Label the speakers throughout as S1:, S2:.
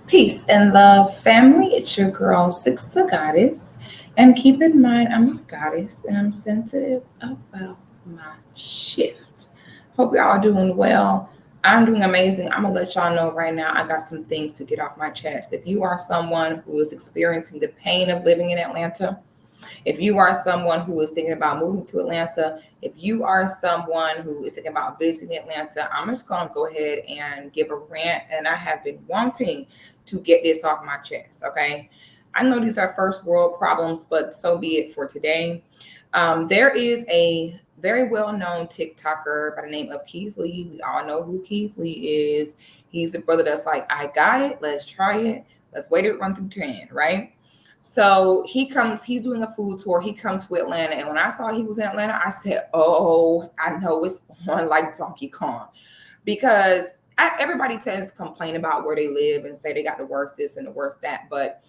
S1: Peace and love, family. It's your girl, Sixthegoddis. And keep in mind, I'm a goddess and I'm sensitive about my shift. Hope y'all are doing well. I'm doing amazing. I'm going to let y'all know right now, I got some things to get off my chest. If you are someone who is experiencing the pain of living in Atlanta, if you are someone who is thinking about moving to Atlanta, if you are someone who is thinking about visiting Atlanta, I'm just going to go ahead and give a rant. And I have been wanting to get this off my chest. Okay. I know these are first world problems, but so be it for today. There is a very well known TikToker by the name of Keith Lee. We all know who Keith Lee is. He's the brother that's like, I got it. Let's try it. Let's wait it run through 10, right? So he's doing a food tour. He comes to Atlanta. And when I saw he was in Atlanta, I said, oh, I know it's on like Donkey Kong. Because everybody tends to complain about where they live and say they got the worst this and the worst that. But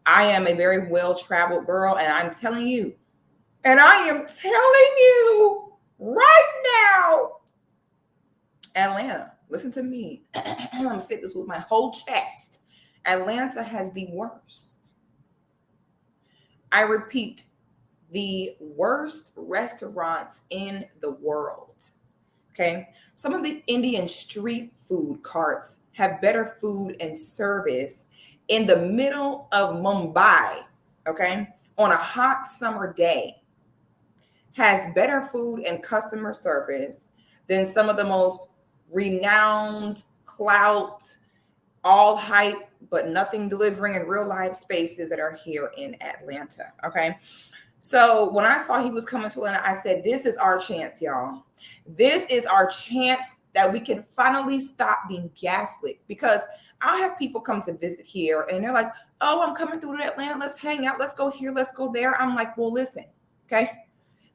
S1: I am a very well-traveled girl. And I'm telling you, right now, Atlanta, listen to me. I'm going to say this with my whole chest. Atlanta has the worst. I repeat, the worst restaurants in the world. Okay. Some of the Indian street food carts have better food and service in the middle of Mumbai. Okay. On a hot summer day, has better food and customer service than some of the most renowned clout, all hype, but nothing delivering in real life spaces that are here in Atlanta. Okay. So when I saw he was coming to Atlanta, I said, this is our chance, y'all. This is our chance that we can finally stop being gaslit, because I'll have people come to visit here and they're like, oh, I'm coming through to Atlanta. Let's hang out. Let's go here. Let's go there. I'm like, well, listen, okay.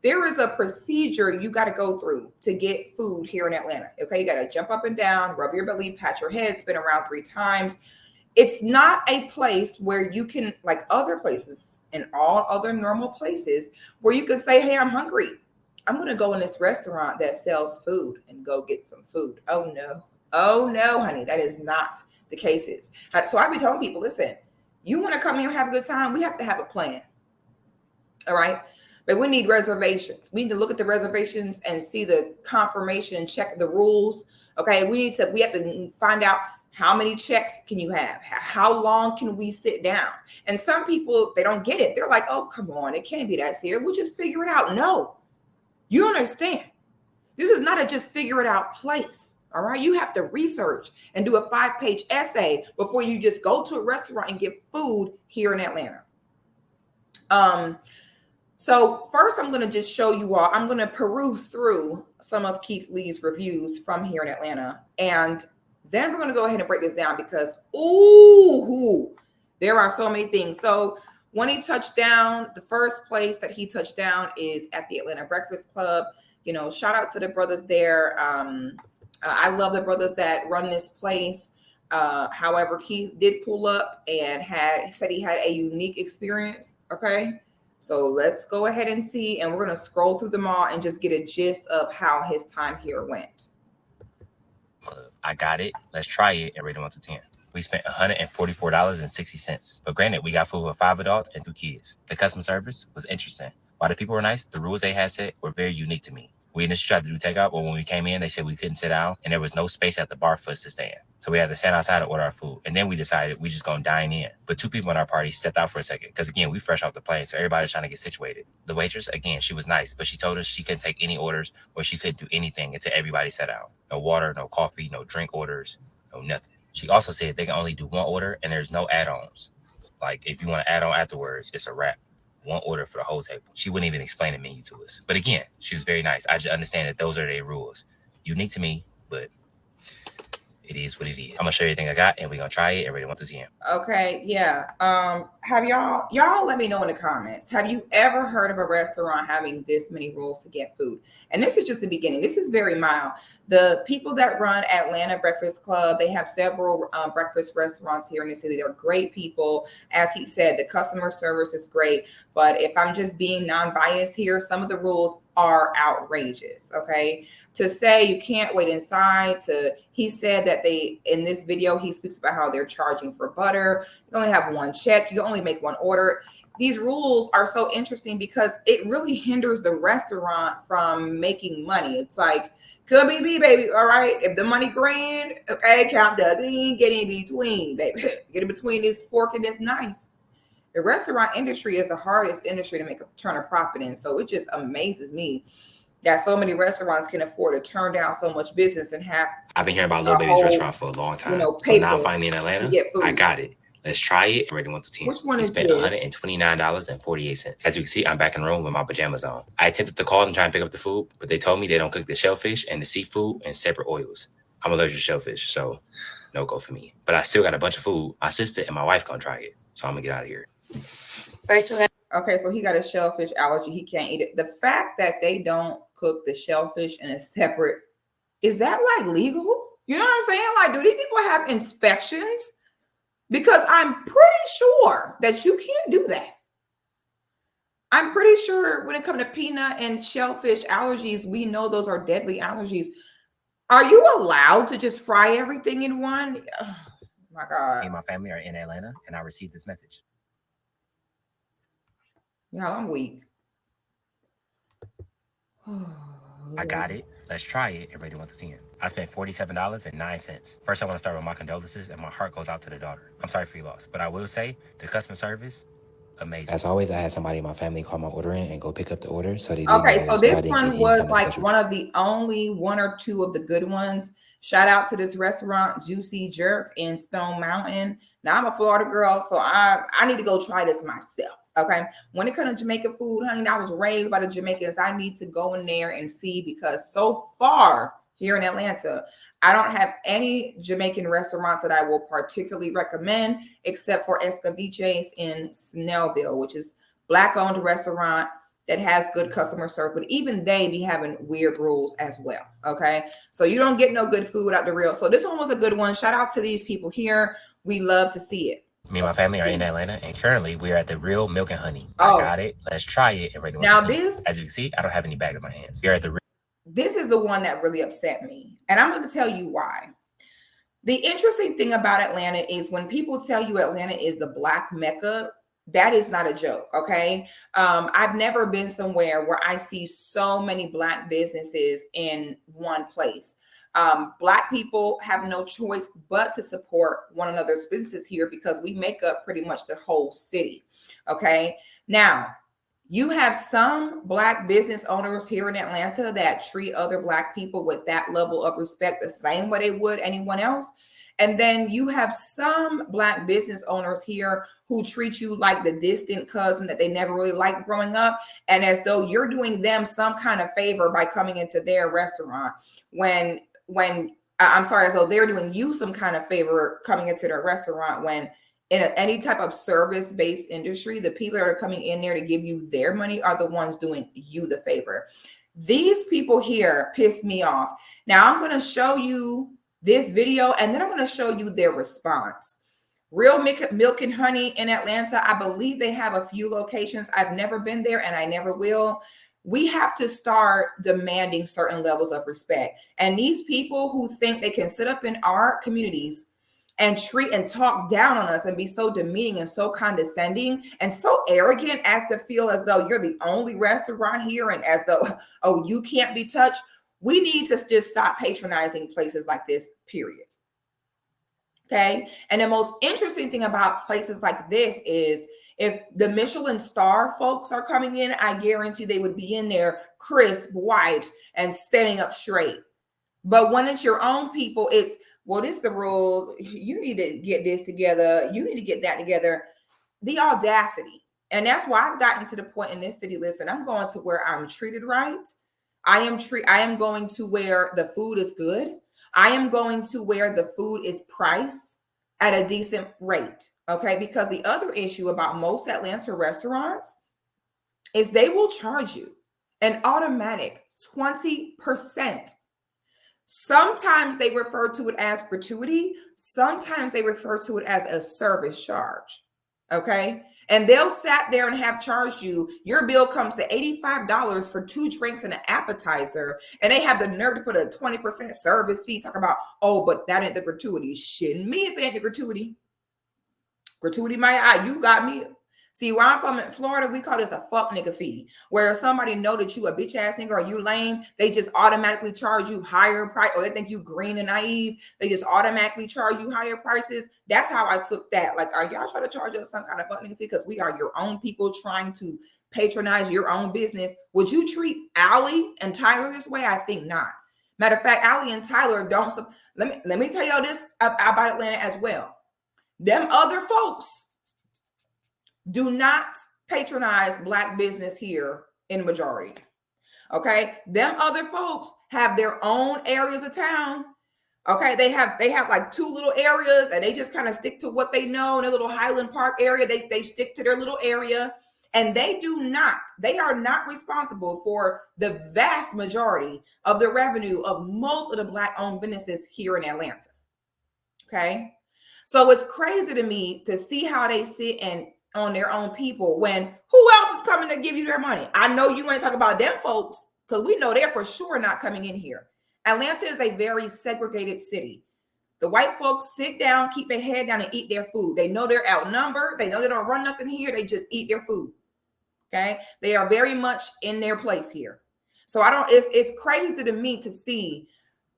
S1: There is a procedure you got to go through to get food here in Atlanta. Okay. You got to jump up and down, rub your belly, pat your head, spin around 3 times. It's not a place where you can, like other places and all other normal places, where you can say, hey, I'm hungry. I'm going to go in this restaurant that sells food and go get some food. Oh, no. Oh, no, honey. That is not the case. So I be telling people, listen, you want to come here and have a good time? We have to have a plan. All right. But we need reservations. We need to look at the reservations and see the confirmation and check the rules. Okay. We have to find out, how many checks can you have? How long can we sit down? And some people, they don't get it. They're like, oh, come on. It can't be that serious. We'll just figure it out. No, you understand. This is not a just figure it out place. All right. You have to research and do a 5-page essay before you just go to a restaurant and get food here in Atlanta. So first, I'm going to just show you all, I'm going to peruse through some of Keith Lee's reviews from here in Atlanta. And then we're going to go ahead and break this down, because, there are so many things. So when he touched down, the first place that he touched down is at the Atlanta Breakfast Club. You know, shout out to the brothers there. I love the brothers that run this place. However, Keith did pull up and said he had a unique experience. Okay. So let's go ahead and see, and we're going to scroll through them all and just get a gist of how his time here went.
S2: I got it. Let's try it and rate it 1 to 10. We spent $144.60. But granted, we got food for 5 adults and 2 kids. The customer service was interesting. While the people were nice, the rules they had set were very unique to me. We initially tried to do takeout, but when we came in, they said we couldn't sit down and there was no space at the bar for us to stand. So we had to stand outside and order our food. And then we decided we just gonna dine in. But 2 people in our party stepped out for a second, because again, we fresh off the plane, so everybody's trying to get situated. The waitress, again, she was nice, but she told us she couldn't take any orders or she couldn't do anything until everybody sat down. No water, no coffee, no drink orders, no nothing. She also said they can only do 1 order and there's no add-ons. Like if you want to add on afterwards, it's a wrap. 1 order for the whole table. She wouldn't even explain the menu to us. But again, she was very nice. I just understand that those are their rules. Unique to me, but it is what it is. I'm gonna show you everything I got, and we're gonna try it and rate it 1 to 10.
S1: Okay, yeah. Have y'all let me know in the comments. Have you ever heard of a restaurant having this many rules to get food? And this is just the beginning. This is very mild. The people that run Atlanta Breakfast Club, they have several breakfast restaurants here in the city. They're great people. As he said, the customer service is great. But if I'm just being non-biased here, some of the rules are outrageous. Okay. To say you can't wait inside, he said that in this video, he speaks about how they're charging for butter. You only have one check. You only make one order. These rules are so interesting because it really hinders the restaurant from making money. It's like, could be, baby. All right. If the money green, okay, count the green, get in between, baby. Get in between this fork and this knife. The restaurant industry is the hardest industry to turn a profit in. So it just amazes me that so many restaurants can afford to turn down so much business and have.
S2: I've been hearing about Lil Baby's restaurant for a long time. So now I'm finally in Atlanta. I got it. Let's try it. I'm ready 1 through 10.
S1: Which one is
S2: spent
S1: this?
S2: $129.48. As you can see, I'm back in the room with my pajamas on. I attempted to call and try and pick up the food, but they told me they don't cook the shellfish and the seafood in separate oils. I'm allergic to shellfish, so no go for me. But I still got a bunch of food. My sister and my wife gonna try it, so I'm gonna get out of here.
S1: First, okay, so he got a shellfish allergy. He can't eat it. The fact that they don't cook the shellfish in a separate, is that like legal? You know what I'm saying? Like, do these people have inspections? Because I'm pretty sure that you can't do that. I'm pretty sure when it comes to peanut and shellfish allergies, we know those are deadly allergies. Are you allowed to just fry everything in one? Oh, my God.
S2: Me and my family are in Atlanta, and I received this message.
S1: Yeah, I'm weak.
S2: I got it. Let's try it and rate it 1 through 10. I spent $47.09. First, I want to start with my condolences, and my heart goes out to the daughter. I'm sorry for your loss, but I will say the customer service, amazing. As always, I had somebody in my family call my order in and go pick up the order. So they
S1: okay, so this one was like one of the only 1 or 2 of the good ones. Shout out to this restaurant, Juicy Jerk in Stone Mountain. Now, I'm a Florida girl, so I need to go try this myself. Okay. When it comes to Jamaican food, honey, I was raised by the Jamaicans. I need to go in there and see, because so far here in Atlanta, I don't have any Jamaican restaurants that I will particularly recommend, except for Escaviches in Snellville, which is Black-owned restaurant that has good customer service. But even they be having weird rules as well. Okay. So you don't get no good food without the real. So this one was a good one. Shout out to these people here. We love to see it.
S2: Me and my family are in Atlanta, and currently we are at the Real Milk and Honey. I got it. Let's try it and rate it 1
S1: now
S2: through 10.
S1: This,
S2: as you can see, I don't have any bag in my hands. We're at the.
S1: This is the one that really upset me, and I'm going to tell you why. The interesting thing about Atlanta is when people tell you Atlanta is the Black Mecca, that is not a joke. Okay. I've never been somewhere where I see so many Black businesses in one place. Black people have no choice but to support one another's businesses here, because we make up pretty much the whole city. Okay. Now, you have some Black business owners here in Atlanta that treat other Black people with that level of respect the same way they would anyone else. And then you have some Black business owners here who treat you like the distant cousin that they never really liked growing up, and as though you're doing them some kind of favor by coming into their restaurant when I'm sorry, as though they're doing you some kind of favor coming into their restaurant, when in any type of service-based industry, the people that are coming in there to give you their money are the ones doing you the favor. These people here piss me off. Now I'm going to show you this video, and then I'm going to show you their response. Real Milk and Honey in Atlanta, I believe they have a few locations. I've never been there, and I never will. We have to start demanding certain levels of respect. And these people who think they can sit up in our communities and treat and talk down on us and be so demeaning and so condescending and so arrogant as to feel as though you're the only restaurant here, and as though, oh, you can't be touched. We need to just stop patronizing places like this, period. Okay. And the most interesting thing about places like this is, if the Michelin star folks are coming in, I guarantee they would be in there crisp, white, and standing up straight. But when it's your own people, it's, well, this is the rule. You need to get this together. You need to get that together. The audacity. And that's why I've gotten to the point in this city. Listen, I'm going to where I'm treated right. I am going to where the food is good. I am going to where the food is priced at a decent rate. Okay. Because the other issue about most Atlanta restaurants is they will charge you an automatic 20%. Sometimes they refer to it as gratuity. Sometimes they refer to it as a service charge. Okay. And they'll sat there and have charged you. Your bill comes to $85 for 2 drinks and an appetizer. And they have the nerve to put a 20% service fee. Talk about, oh, but that ain't the gratuity. Shitting me if it ain't the gratuity. Gratuity, my eye. You got me. See, where I'm from in Florida, we call this a fuck nigga fee. Where if somebody know that you a bitch ass nigga or you lame, they just automatically charge you higher price, or they think you green and naive. They just automatically charge you higher prices. That's how I took that. Like, are y'all trying to charge us some kind of fuck nigga fee because we are your own people trying to patronize your own business? Would you treat Allie and Tyler this way? I think not. Matter of fact, Allie and Tyler don't. Let me tell y'all this about Atlanta as well. Them other folks do not patronize Black business here in majority. Okay. Them other folks have their own areas of town. Okay. They have like 2 little areas and they just kind of stick to what they know in a little Highland Park area. They stick to their little area and they are not responsible for the vast majority of the revenue of most of the Black owned businesses here in Atlanta. Okay. So it's crazy to me to see how they sit and on their own people when who else is coming to give you their money? I know you ain't talking about them folks because we know they're for sure not coming in here. Atlanta is a very segregated city. The white folks sit down, keep their head down and eat their food. They know they're outnumbered. They know they don't run nothing here. They just eat their food. Okay. They are very much in their place here. So it's crazy to me to see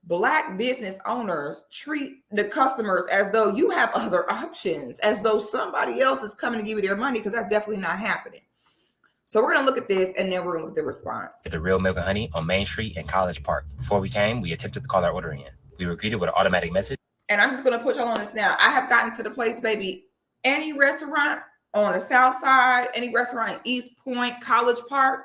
S1: Black business owners treat the customers as though you have other options, as though somebody else is coming to give you their money, because that's definitely not happening. So we're going to look at this and then we're going to look at the response.
S2: At the Real Milk and Honey on Main Street in College Park. Before we came, we attempted to call our order in. We were greeted with an automatic message.
S1: And I'm just going to put y'all on this now. I have gotten to the place, baby. Any restaurant on the South Side, any restaurant in East Point, College Park,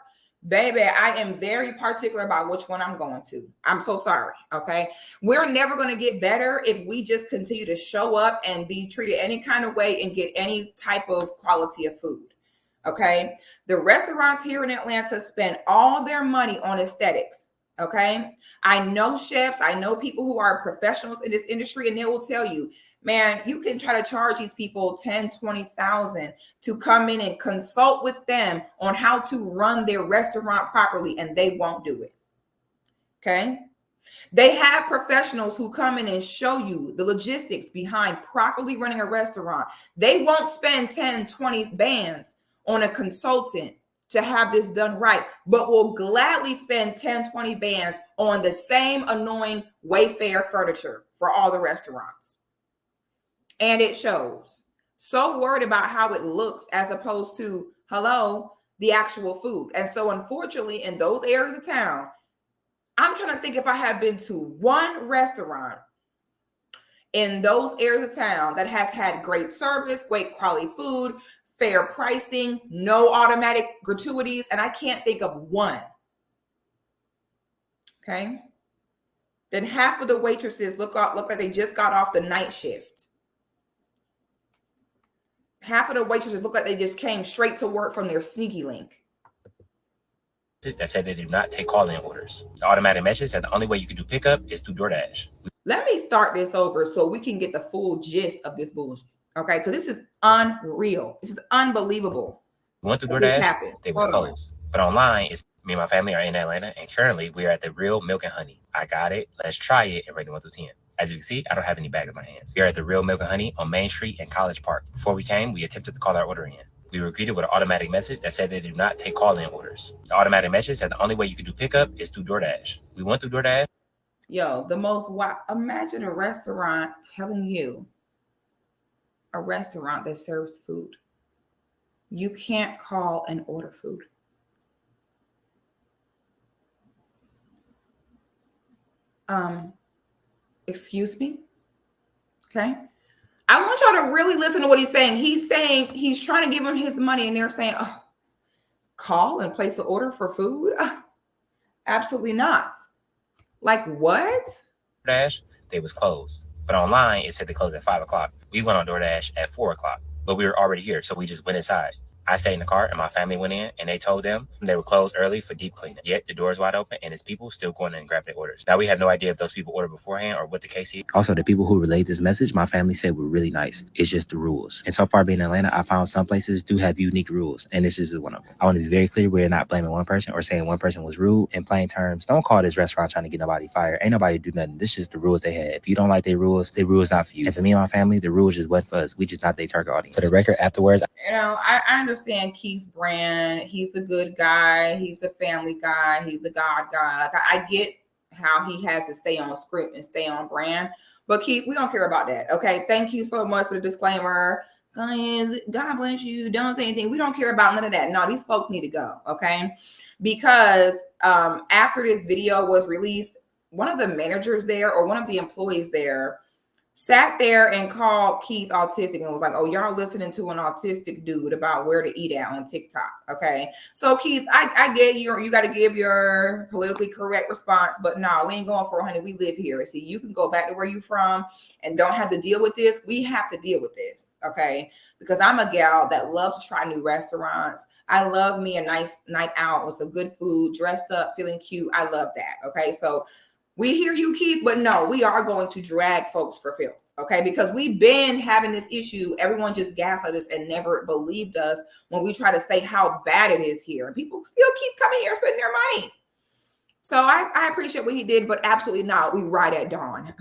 S1: baby, I am very particular about which one I'm going to. I'm so sorry. Okay. We're never going to get better if we just continue to show up and be treated any kind of way and get any type of quality of food. Okay. The restaurants here in Atlanta spend all their money on aesthetics. Okay. I know chefs, I know people who are professionals in this industry, and they will tell you, man, you can try to charge these people 10, 20,000 to come in and consult with them on how to run their restaurant properly, and they won't do it. Okay. They have professionals who come in and show you the logistics behind properly running a restaurant. They won't spend 10, 20 bands on a consultant to have this done right, but will gladly spend 10, 20 bands on the same annoying Wayfair furniture for all the restaurants. And it shows. So worried about how it looks as opposed to, hello, the actual food. And so unfortunately, in those areas of town, I'm trying to think if I have been to one restaurant in those areas of town that has had great service, great quality food, fair pricing, no automatic gratuities, and I can't think of one. Okay. Then half of the waitresses look like they just got off the night shift. Half of the waitresses look like they just came straight to work from their sneaky link.
S2: That said they do not take call-in orders. The automatic message said the only way you can do pickup is through DoorDash.
S1: Let me start this over so we can get the full gist of this bullshit. Okay, because this is unreal. This is unbelievable.
S2: We went through DoorDash, they was closed. But online, it's me and my family are in Atlanta, and currently we are at the Real Milk and Honey. I got it. Let's try it and rate it 1 through 10. As you can see, I don't have any bag in my hands. We are at the Real Milk and Honey on Main Street in College Park. Before we came, we attempted to call our order in. We were greeted with an automatic message that said they do not take call-in orders. The automatic message said the only way you can do pickup is through DoorDash. We went through DoorDash.
S1: Yo, imagine a restaurant telling you, a restaurant that serves food, you can't call and order food. Excuse me? Okay. I want y'all to really listen to what he's saying. He's trying to give him his money and they're saying, oh, call and place an order for food? Absolutely not. Like what?
S2: DoorDash, they was closed. But online, it said they closed at 5 o'clock. We went on DoorDash at 4 o'clock, but we were already here, so we just went inside. I stayed in the car and my family went in and they told them they were closed early for deep cleaning. Yet the doors wide open and it's people still going in and grabbing their orders. Now we have no idea if those people ordered beforehand or what the case is. Also, the people who relayed this message, my family said were really nice. It's just the rules. And so far being in Atlanta, I found some places do have unique rules, and this is one of them. I want to be very clear, we're not blaming one person or saying one person was rude. In plain terms, don't call this restaurant trying to get nobody fired. Ain't nobody do nothing. This is just the rules they had. If you don't like their rules not for you. And for me and my family, the rules just wasn't for us. We just not their target audience. For the record, afterwards,
S1: I understand Keith's brand. He's the good guy. He's the family guy. He's the God guy. Like I get how he has to stay on script and stay on brand. But Keith, we don't care about that. Okay. Thank you so much for the disclaimer. Guys, God bless you. Don't say anything. We don't care about none of that. No, these folks need to go. Okay. Because after this video was released, one of the managers there or one of the employees there sat there and called Keith autistic and was like, oh, y'all listening to an autistic dude about where to eat at on TikTok. Okay. So Keith, I get you got to give your politically correct response, but no, we ain't going for it, honey. We live here. See, you can go back to where you from and don't have to deal with this. We have to deal with this. Okay. Because I'm a gal that loves to try new restaurants. I love me a nice night out with some good food, dressed up, feeling cute. I love that. Okay. So we hear you, Keith, but no, we are going to drag folks for filth, okay? Because we've been having this issue. Everyone just gaslit us and never believed us when we try to say how bad it is here. And people still keep coming here spending their money. So I appreciate what he did, but absolutely not. We ride at dawn.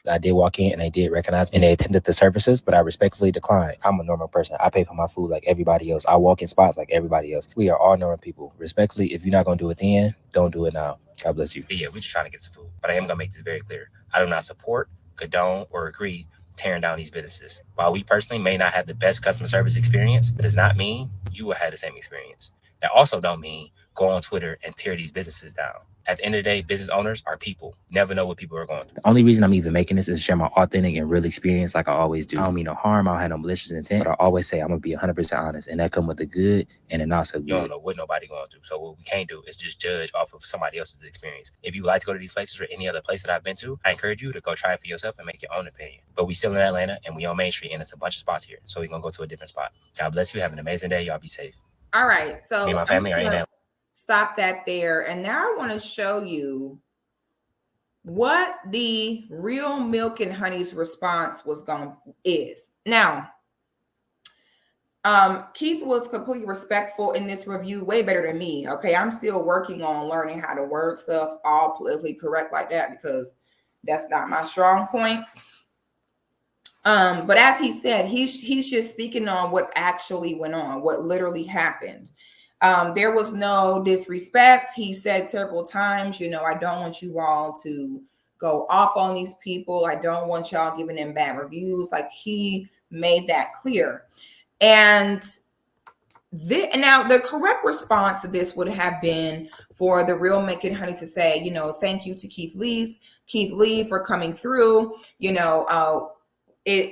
S2: I did walk in and they did recognize me and they attended the services, but I respectfully declined. I'm a normal person. I pay for my food like everybody else. I walk in spots like everybody else. We are all normal people. Respectfully, if you're not going to do it then, don't do it now. God bless you. But yeah, we're just trying to get some food. But I am going to make this very clear. I do not support, condone, or agree tearing down these businesses. While we personally may not have the best customer service experience, it does not mean you will have the same experience. That also don't mean go on Twitter and tear these businesses down. At the end of the day, business owners are people. Never know what people are going through. The only reason I'm even making this is to share my authentic and real experience like I always do. I don't mean no harm. I don't have no malicious intent. But I always say I'm going to be 100% honest. And that comes with the good and the not so good. You don't know what nobody going through. So what we can't do is just judge off of somebody else's experience. If you like to go to these places or any other place that I've been to, I encourage you to go try it for yourself and make your own opinion. But we still in Atlanta and we on Main Street and it's a bunch of spots here. So we're going to go to a different spot. God bless you. Have an amazing day. Y'all be safe.
S1: All right. So
S2: me and my family are in Atlanta.
S1: Stop that there. And now I want to show you what the Real Milk and Honey's response is. Now, Keith was completely respectful in this review, way better than me. Okay, I'm still working on learning how to word stuff all politically correct like that because that's not my strong point. But as he said, he's just speaking on what actually went on, what literally happened. There was no disrespect. He said several times, I don't want you all to go off on these people. I don't want y'all giving them bad reviews. Like he made that clear. And now the correct response to this would have been for the Real Milk and Honey to say, thank you to Keith Lee for coming through.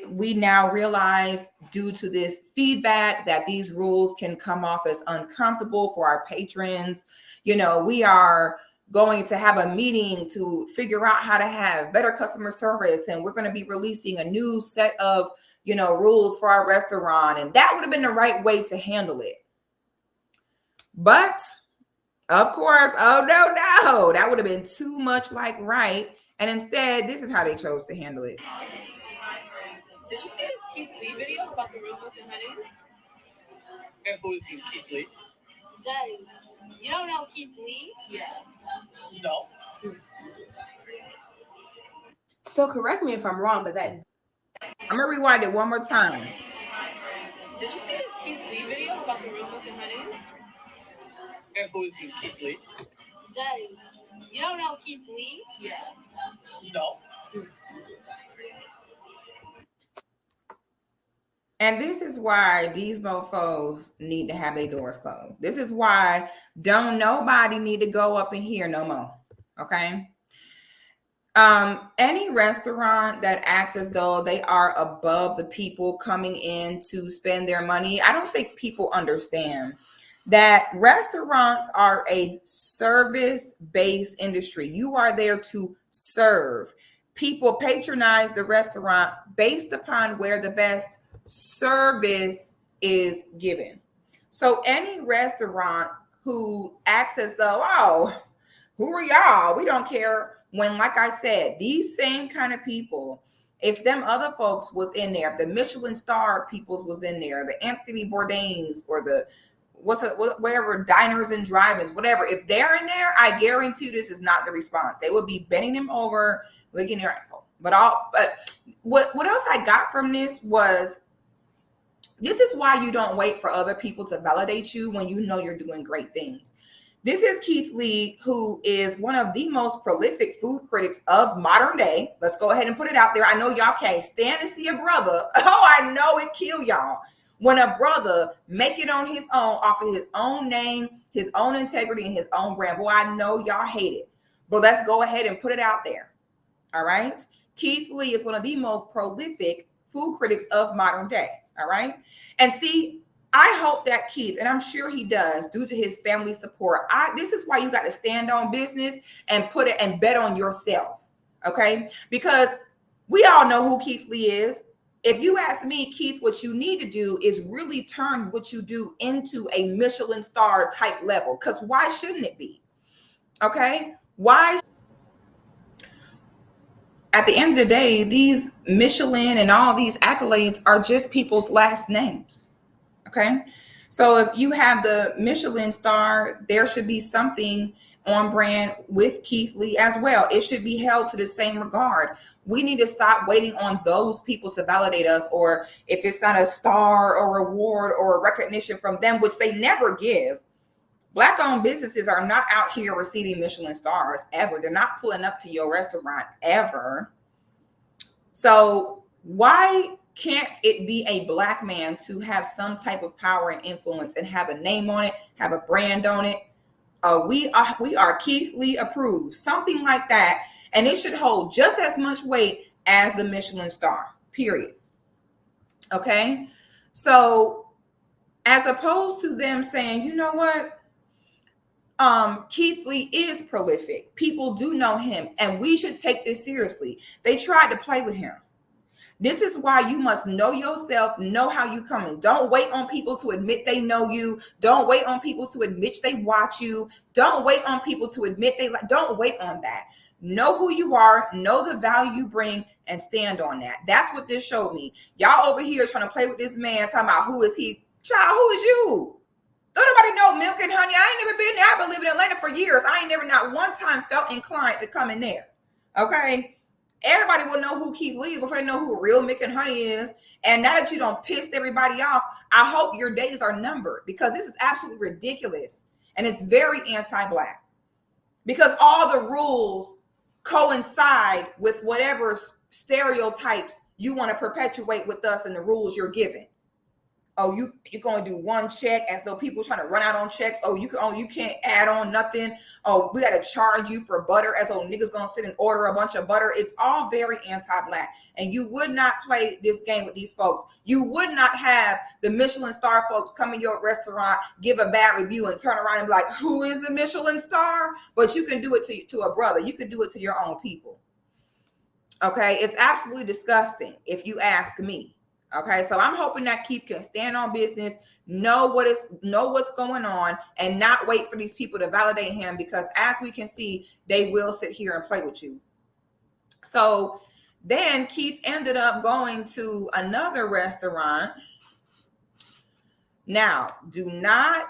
S1: We now realize due to this feedback that these rules can come off as uncomfortable for our patrons. We are going to have a meeting to figure out how to have better customer service. And we're going to be releasing a new set of, rules for our restaurant. And that would have been the right way to handle it. But of course, oh no, that would have been too much like right. And instead, this is how they chose to handle it.
S3: Did you see this Keith Lee video about the Real Milk and Honey? And who is this Keith Lee? Guys, you don't know Keith Lee? Yeah. No.
S4: So correct me if I'm wrong, but that...
S1: I'm going to rewind it one more time.
S3: Did you see this Keith Lee video about the Real Milk and Honey? And who is this Keith Lee?
S4: Guys, you don't know Keith Lee?
S3: Yeah. No.
S1: And this is why these mofos need to have their doors closed. This is why don't nobody need to go up in here no more. Okay. Any restaurant that acts as though they are above the people coming in to spend their money, I don't think people understand that restaurants are a service-based industry. You are there to serve. People patronize the restaurant based upon where the best service is given. So any restaurant who acts as though, oh, who are y'all? We don't care. When, like I said, these same kind of people, if them other folks was in there, the Michelin star peoples was in there, the Anthony Bourdains or the whatever diners and drive-ins, whatever, if they're in there, I guarantee this is not the response. They would be bending them over, licking their ankle. But what else I got from this was, this is why you don't wait for other people to validate you when you know you're doing great things. This is Keith Lee, who is one of the most prolific food critics of modern day. Let's go ahead and put it out there. I know y'all can't stand to see a brother. Oh, I know it kill y'all. When a brother make it on his own, off of his own name, his own integrity, and his own brand. Boy, I know y'all hate it. But let's go ahead and put it out there. All right? Keith Lee is one of the most prolific food critics of modern day. All right? And see, I hope that Keith, and I'm sure he does, due to his family support, this is why you got to stand on business and put it and bet on yourself, okay? Because we all know who Keith Lee is. If you ask me, Keith, what you need to do is really turn what you do into a Michelin star type level, because why shouldn't it be? Okay? Why? At the end of the day, these Michelin and all these accolades are just people's last names. Okay, so if you have the Michelin star, there should be something on brand with Keith Lee as well. It should be held to the same regard. We need to stop waiting on those people to validate us, or if it's not a star or reward or recognition from them, which they never give. Black-owned businesses are not out here receiving Michelin stars ever. They're not pulling up to your restaurant ever. So why can't it be a Black man to have some type of power and influence and have a name on it, have a brand on it? We are Keith Lee approved, something like that. And it should hold just as much weight as the Michelin star, period. Okay. So as opposed to them saying, you know what? Keith Lee is prolific. People do know him and we should take this seriously. They tried to play with him. This is why you must know yourself, know how you coming. Don't wait on people to admit they know you. Don't wait on people to admit they watch you. Don't wait on people to admit don't wait on that. Know who you are, know the value you bring, and stand on that. That's what this showed me. Y'all over here trying to play with this man, talking about who is he? Child, who is you? Don't nobody know Milk and Honey. I ain't never been there. I've been living in Atlanta for years. I ain't never not one time felt inclined to come in there. Okay? Everybody will know who Keith Lee is before they know who real Milk and Honey is. And now that you don't piss everybody off, I hope your days are numbered, because this is absolutely ridiculous. And it's very anti-Black, because all the rules coincide with whatever stereotypes you want to perpetuate with us and the rules you're given. Oh, you're going to do one check as though people trying to run out on checks. Oh, you can't add on nothing. Oh, we got to charge you for butter as though niggas going to sit and order a bunch of butter. It's all very anti-Black. And you would not play this game with these folks. You would not have the Michelin star folks come in your restaurant, give a bad review and turn around and be like, who is the Michelin star? But you can do it to a brother. You can do it to your own people. Okay. It's absolutely disgusting if you ask me. Okay, so I'm hoping that Keith can stand on business, know what's going on, and not wait for these people to validate him, because as we can see, they will sit here and play with you. So then Keith ended up going to another restaurant. Now, do not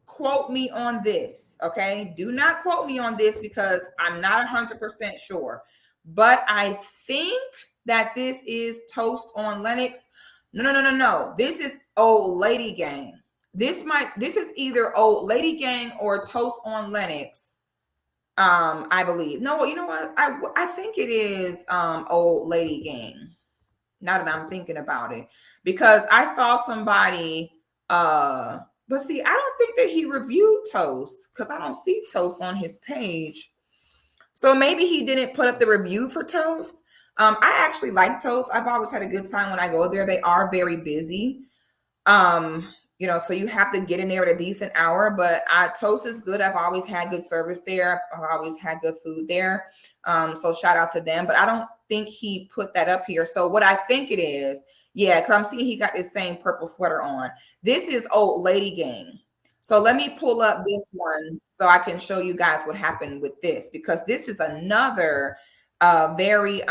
S1: quote me on this, okay? Do not quote me on this, because I'm not 100% sure. But I think that this is Toast on Lennox. No. This is Old Lady Gang. This is either Old Lady Gang or Toast on Lennox. I believe. No, you know what? I think it is Old Lady Gang. Now that I'm thinking about it, because I saw somebody. But see, I don't think that he reviewed Toast, because I don't see Toast on his page. So maybe he didn't put up the review for Toast. I actually like Toast. I've always had a good time when I go there. They are very busy. So you have to get in there at a decent hour, but Toast is good. I've always had good service there. I've always had good food there. So shout out to them, but I don't think he put that up here. So what I think it is, Yeah, because I'm seeing he got this same purple sweater on. This is Old Lady Gang. So let me pull up this one so I can show you guys what happened with this, because this is another very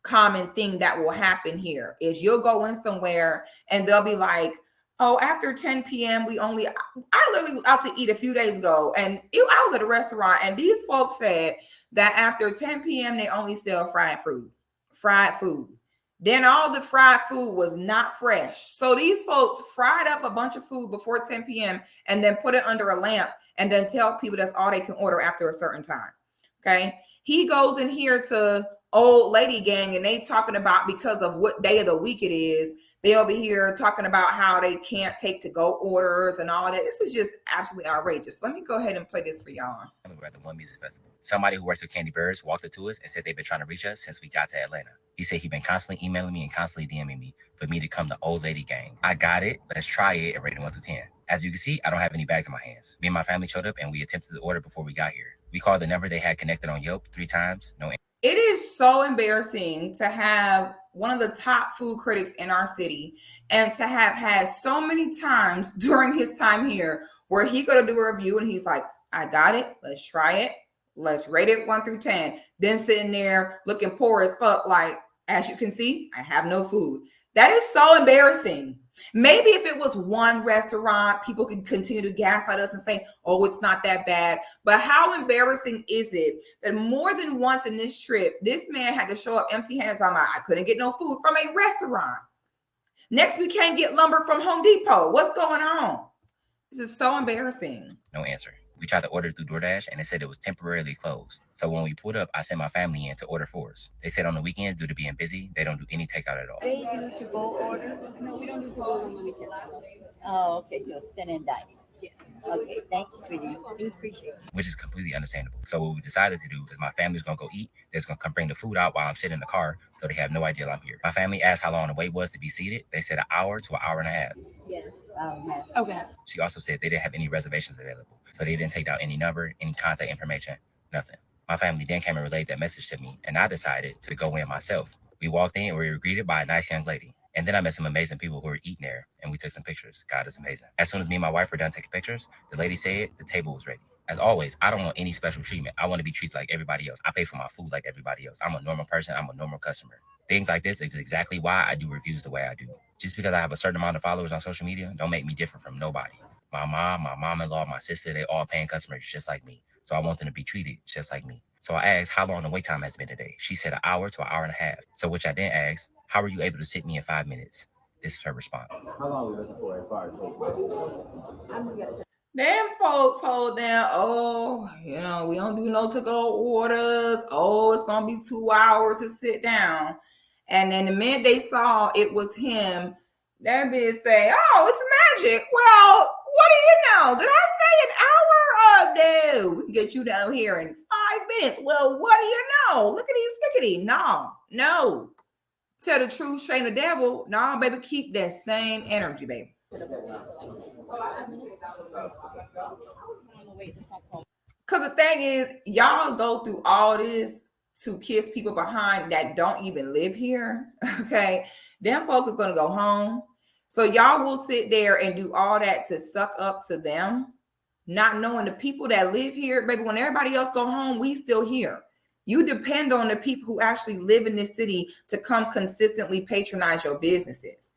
S1: common thing that will happen here is you'll go in somewhere and they'll be like, oh, after 10 p.m. I literally was out to eat a few days ago, and I was at a restaurant, and these folks said that after 10 p.m. they only sell fried food. Then all the fried food was not fresh. So these folks fried up a bunch of food before 10 p.m. and then put it under a lamp and then tell people that's all they can order after a certain time. Okay. He goes in here to Old Lady Gang and they talking about because of what day of the week it is, they'll be here talking about how they can't take to-go orders and all that. This is just absolutely outrageous. Let me go ahead and play this for y'all.
S2: We're at the one music festival. Somebody who works with Candy Birds walked up to us and said they've been trying to reach us since we got to Atlanta. He said he'd been constantly emailing me and constantly DMing me for me to come to Old Lady Gang. I got it. Let's try it and rate it 1 through 10. As you can see, I don't have any bags in my hands. Me and my family showed up and we attempted to order before we got here. We called the number they had connected on Yelp 3 times. No.
S1: It is so embarrassing to have one of the top food critics in our city and to have had so many times during his time here where he go to do a review and he's like, I got it. Let's try it. Let's rate it 1 through 10. Then sitting there looking poor as fuck. Like, as you can see, I have no food. That is so embarrassing. Maybe if it was one restaurant, people could continue to gaslight us and say, oh, it's not that bad. But how embarrassing is it that more than once in this trip, this man had to show up empty-handed talking about, I couldn't get no food from a restaurant. Next, we can't get lumber from Home Depot. What's going on? This is so embarrassing.
S2: No answer. We tried to order through DoorDash and it said it was temporarily closed. So when we pulled up, I sent my family in to order for us. They said on the weekends, due to being busy, they don't do any takeout at all.
S3: They do to-go orders?
S4: No, we don't do to-go on the weekend.
S3: Oh, okay, so send and dine. Yes. Okay, thank you, sweetie. We appreciate you.
S2: Which is completely understandable. So what we decided to do is my family's gonna go eat. They're just gonna come bring the food out while I'm sitting in the car, so they have no idea I'm here. My family asked how long the wait was to be seated. They said an hour to an hour and a half.
S3: Yes.
S4: Okay.
S2: She also said they didn't have any reservations available, so they didn't take down any number, any contact information, nothing. My family then came and relayed that message to me, and I decided to go in myself. We walked in and we were greeted by a nice young lady. And then I met some amazing people who were eating there, and we took some pictures. God is amazing. As soon as me and my wife were done taking pictures, the lady said the table was ready. As always, I don't want any special treatment. I want to be treated like everybody else. I pay for my food like everybody else. I'm a normal person. I'm a normal customer. Things like this is exactly why I do reviews the way I do. Just because I have a certain amount of followers on social media don't make me different from nobody. My mom, my mom-in-law, my sister, they all paying customers just like me. So I want them to be treated just like me. So I asked how long the wait time has been today. She said an hour to an hour and a half. So which I then asked, how were you able to sit me in 5 minutes? This is her response.
S5: How long are we looking for as far as
S1: Them folks told them, oh, we don't do no to-go orders. Oh, it's going to be 2 hours to sit down. And then the minute they saw it was him, that bitch say, oh, it's magic. Well, what do you know? Did I say an hour? Oh, no. We can get you down here in 5 minutes. Well, what do you know? Look at him. No. Tell the truth, shame the devil. No, baby, keep that same energy, baby. Because the thing is, y'all go through all this to kiss people behind that don't even live here, okay? Them folks is going to go home. So y'all will sit there and do all that to suck up to them, not knowing the people that live here. Baby, when everybody else go home, we still here. You depend on the people who actually live in this city to come consistently patronize your businesses.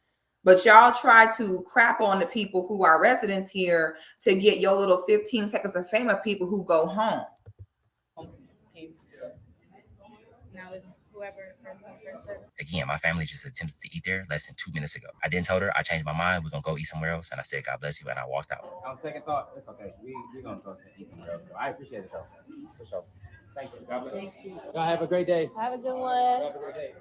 S1: But y'all try to crap on the people who are residents here to get your little 15 seconds of fame of people who go home.
S4: Now it's whoever first come, first serve.
S2: Again, my family just attempted to eat there less than 2 minutes ago. I then told her I changed my mind. We're going to go eat somewhere else. And I said, God bless you. And I walked out.
S5: On second thought, it's okay. We're going to go eat somewhere else. So I appreciate it, though. For sure. Thank you. God bless. Thank you. Y'all have a great day.
S4: Have a good one.
S5: Have a great day.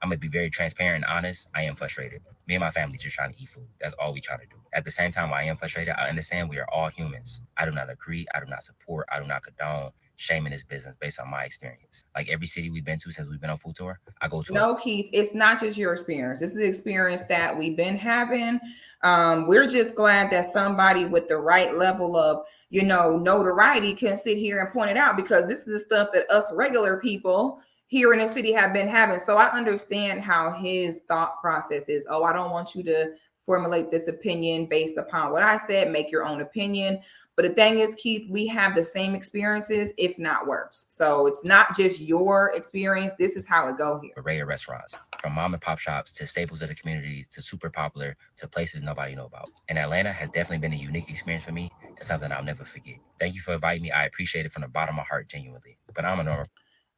S2: I'm going to be very transparent and honest. I am frustrated. Me and my family just trying to eat food. That's all we try to do. At the same time, I am frustrated. I understand we are all humans. I do not agree. I do not support. I do not condone shaming this business based on my experience. Like every city we've been to since we've been on food tour, I go to.
S1: No, Keith, it's not just your experience. This is the experience that we've been having. We're just glad that somebody with the right level of, notoriety can sit here and point it out, because this is the stuff that us regular people here in the city have been having. So I understand how his thought process is. Oh, I don't want you to formulate this opinion based upon what I said. Make your own opinion. But the thing is, Keith, we have the same experiences, if not worse. So it's not just your experience. This is how it go here.
S2: Array of restaurants, from mom and pop shops to staples of the community to super popular to places nobody know about. And Atlanta has definitely been a unique experience for me and something I'll never forget. Thank you for inviting me. I appreciate it from the bottom of my heart, genuinely. But I'm a normal.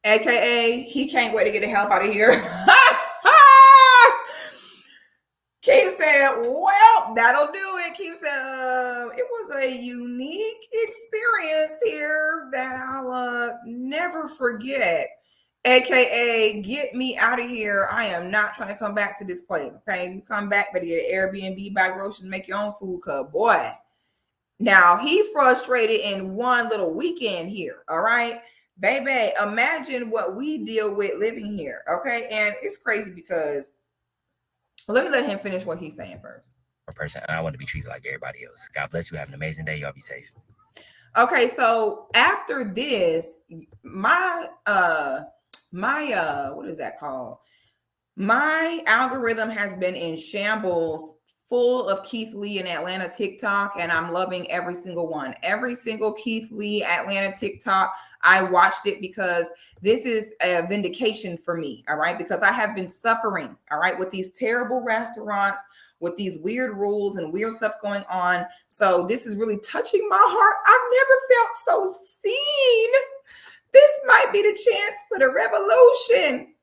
S1: AKA, he can't wait to get the hell out of here. Keith said, well, that'll do it. Keith said, it was a unique experience here that I'll never forget. AKA, get me out of here. I am not trying to come back to this place. Okay, you come back, better get an Airbnb, buy groceries, make your own food, cause boy. Now, he frustrated in one little weekend here, all right? Baby, imagine what we deal with living here, okay? And it's crazy because, let me let him finish what he's saying first.
S2: Person, and I want to be treated like everybody else. God bless you. Have an amazing day. Y'all be safe.
S1: Okay, so after this, what is that called? My algorithm has been in shambles, full of Keith Lee and Atlanta TikTok, and I'm loving every single one. Every single Keith Lee Atlanta TikTok, I watched it because this is a vindication for me, all right? Because I have been suffering, all right, with these terrible restaurants, with these weird rules and weird stuff going on. So this is really touching my heart. I've never felt so seen. This might be the chance for the revolution.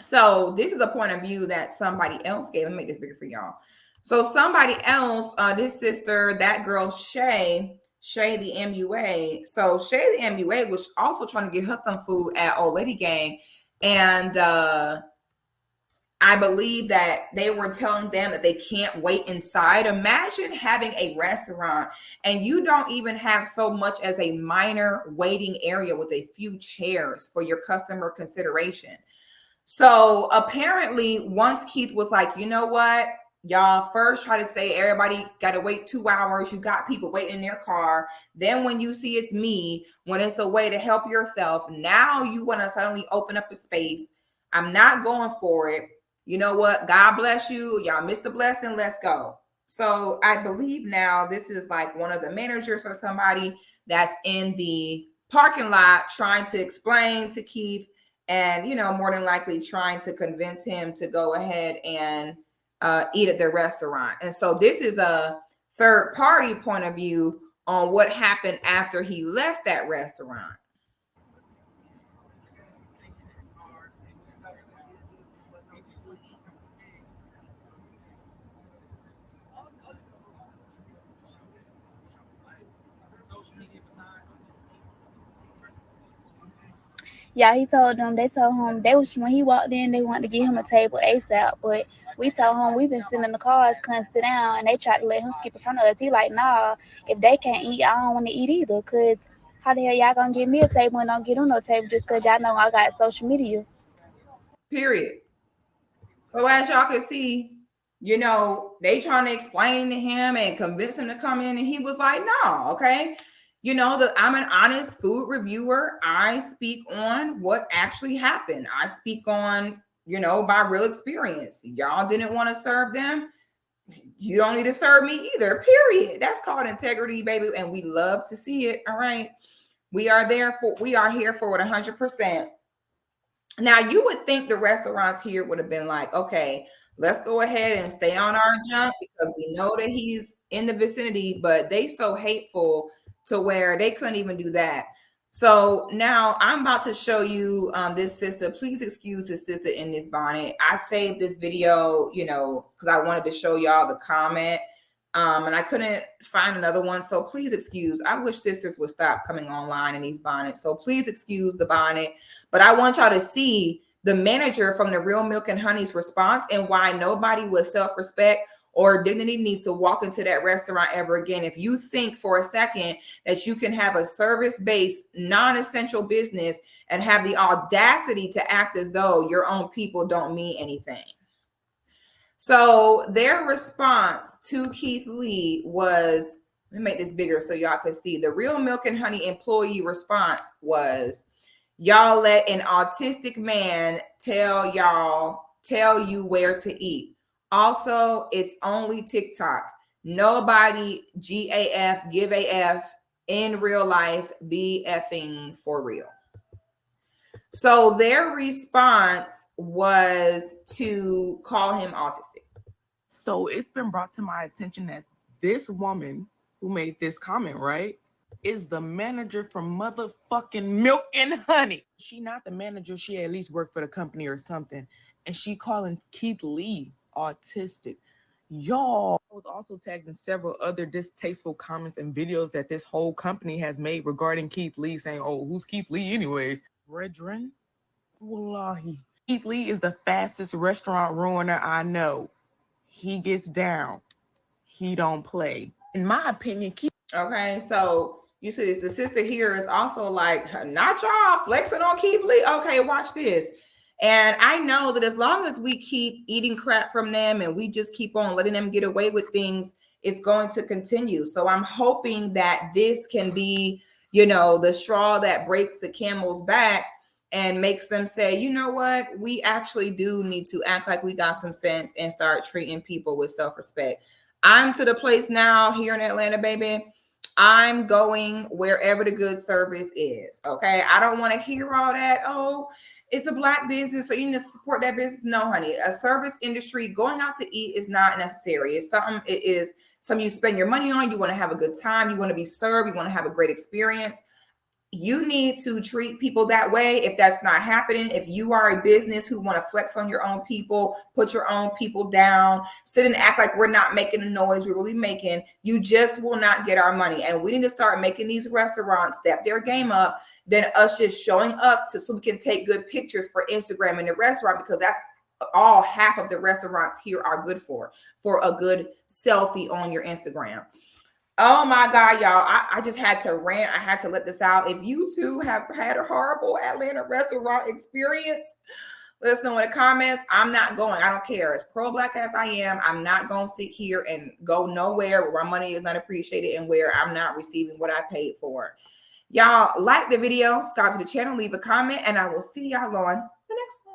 S1: So this is a point of view that somebody else gave. Let me make this bigger for y'all. So somebody else, this sister, that girl, Shay the MUA. So Shay the MUA was also trying to get her some food at Old Lady Gang. And I believe that they were telling them that they can't wait inside. Imagine having a restaurant and you don't even have so much as a minor waiting area with a few chairs for your customer consideration. So apparently once Keith was like, you know what? Y'all first try to say everybody got to wait 2 hours. You got people waiting in their car. Then when you see it's me, when it's a way to help yourself, now you want to suddenly open up a space. I'm not going for it. You know what? God bless you. Y'all missed the blessing. Let's go. So I believe now this is like one of the managers or somebody that's in the parking lot trying to explain to Keith and, you know, more than likely trying to convince him to go ahead and eat at their restaurant. And so this is a third party point of view on what happened after he left that restaurant.
S4: Yeah, they told him, when he walked in, they wanted to give him a table ASAP, but we told him we've been sitting in the cars, couldn't sit down, and they tried to let him skip in front of us. He like, nah, if they can't eat, I don't want to eat either, because how the hell y'all gonna give me a table and don't get on no table just because y'all know I got social media?
S1: Period. So as y'all can see, you know, they trying to explain to him and convince him to come in, and he was like, no, okay. You know, I'm an honest food reviewer. I speak on what actually happened. I speak on, you know, by real experience. Y'all didn't want to serve them. You don't need to serve me either, period. That's called integrity, baby. And we love to see it. All right. We are here for it 100%. Now, you would think the restaurants here would have been like, okay, let's go ahead and stay on our jump because we know that he's in the vicinity, but they so hateful to where they couldn't even do that. So now I'm about to show you this sister. Please excuse this sister in this bonnet. I saved this video, you know, because I wanted to show y'all the comment. And I couldn't find another one. So please excuse. I wish sisters would stop coming online in these bonnets. So please excuse the bonnet. But I want y'all to see the manager from the Real Milk and Honey's response and why nobody with self-respect or dignity needs to walk into that restaurant ever again. If you think for a second that you can have a service-based, non-essential business and have the audacity to act as though your own people don't mean anything. So their response to Keith Lee was, let me make this bigger so y'all can see. The Real Milk and Honey employee response was, Y'all let an autistic man tell you where to eat. Also, it's only TikTok. Nobody GAF, give AF in real life, be effing for real. So their response was to call him autistic.
S3: So it's been brought to my attention that this woman who made this comment, right, is the manager for motherfucking Milk and Honey. She not the manager. She at least worked for the company or something. And she calling Keith Lee autistic. Y'all, I was also tagged in several other distasteful comments and videos that this whole company has made regarding Keith Lee, saying, oh, who's Keith Lee anyways? Brethren, wallahi. Keith Lee is the fastest restaurant ruiner I know. He gets down. He don't play. In my opinion, Keith.
S1: Okay, so you see the sister here is also like, not y'all flexing on Keith Lee. Okay, watch this. And I know that as long as we keep eating crap from them and we just keep on letting them get away with things, it's going to continue. So I'm hoping that this can be, you know, the straw that breaks the camel's back and makes them say, you know what, we actually do need to act like we got some sense and start treating people with self-respect. I'm to the place now here in Atlanta, baby. I'm going wherever the good service is. Okay. I don't want to hear all that. Oh, it's a Black business, so you need to support that business. No, honey. A service industry, going out to eat is not necessary. It's something, it is something you spend your money on. You want to have a good time. You want to be served. You want to have a great experience. You need to treat people that way. If that's not happening, if you are a business who want to flex on your own people, put your own people down, sit and act like we're not making the noise we're really making, you just will not get our money. And we need to start making these restaurants step their game up than us just showing up so we can take good pictures for Instagram in the restaurant, because that's all half of the restaurants here are good for a good selfie on your Instagram. Oh my God, y'all. I just had to rant. I had to let this out. If you too have had a horrible Atlanta restaurant experience, let us know in the comments. I'm not going. I don't care. As pro-Black as I am, I'm not going to sit here and go nowhere where my money is not appreciated and where I'm not receiving what I paid for. Y'all like the video, subscribe to the channel, leave a comment, and I will see y'all on the next one.